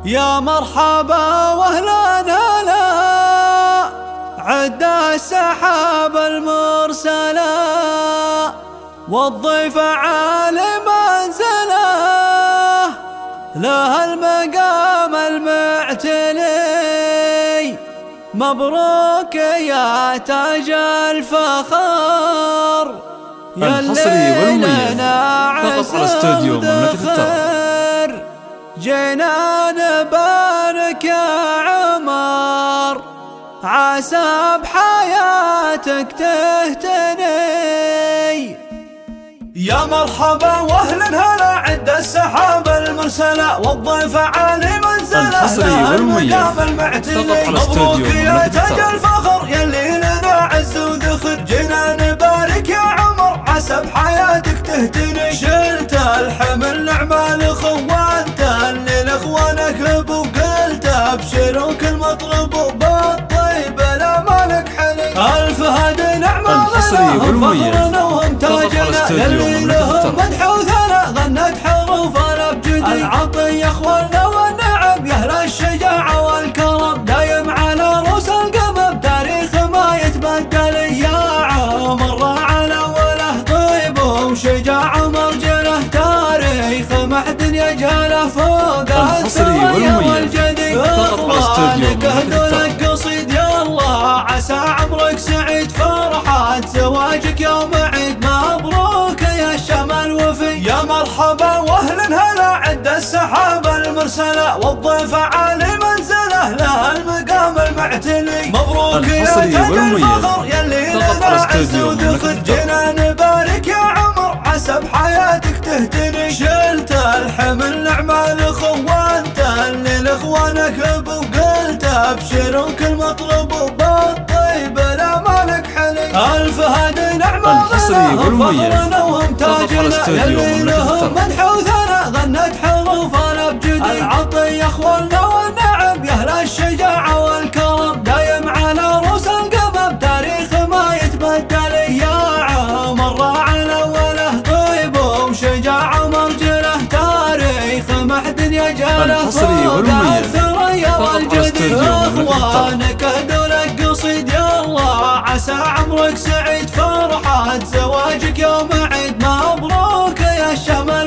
يا مرحبا واهلا هلا عد السحاب المرسلة والضيف عالي منزله له المقام المعتلي. مبروك يا تاج الفخر يا الحصري والمميز فقط على استوديو مملكة التراب. جينا نبارك يا عمر عسى بحياتك تهتني. يا مرحبا واهلا هلا عد السحاب المرسلة والضيف عالي منزله الحصري والمميز فقط على استوديو مبروك يا تاج الفخر يلي لنا عز وذخر. جينا نبارك يا عمر عسى بحياتك تهتني. شلت الحمل نعمة الاخوان تهني لاخوانك وقلت ابشروا كل مطلب بالطيب لا مالك حني. الف هدي نعمة الحصري والمميز فخرنا تاجنا يلي لهم مدح وثناء غنت حروفنا بجدي. العطية اخواننا والنعم يا اهل الشجاعة والكرم دايم على رؤوس القمم تاريخ ما يتبدل. يا عمر على وله طيب وشجاعة مرجله تاريخ ما حد يجهله فوق الثريا والجدي. اخوانك اهدوا لك قصيد يا الله عسى عمرك سعيد فرحة زواجك يوم عيد. مبروك يا الشمال وفي. يا مرحبا واهلا هلا عد السحاب المرسلة والضيف عالي منزله له المقام المعتلي. مبروك يا تاج الفخر يلي لنا عز وذخر. جينا نبارك يا عمر عسى بحياتك تهتني. شلت الحمل نعمة الاخوان تهني لاخوانك وقلت ابشروا كل مطلب بالطيب لا مالك حني. الف هدي نعمة فخرنا وهم تاجنا يلي لهم مدح وثناء غنت حروفنا بجدي. العطية اخواننا والنعم يا اهل الشجاعة والكرم دايم على رؤوس القمم تاريخ ما يتبدل. يا عمر على وله طيب وشجاعة مرجله تاريخ ما حد يجهله فوق الثريا والجدي. اخوانك اهدوا لك قصيد يا الله عسى عمرك سعيد فرحة زواجك يوم عيد. مبروك يا الشمال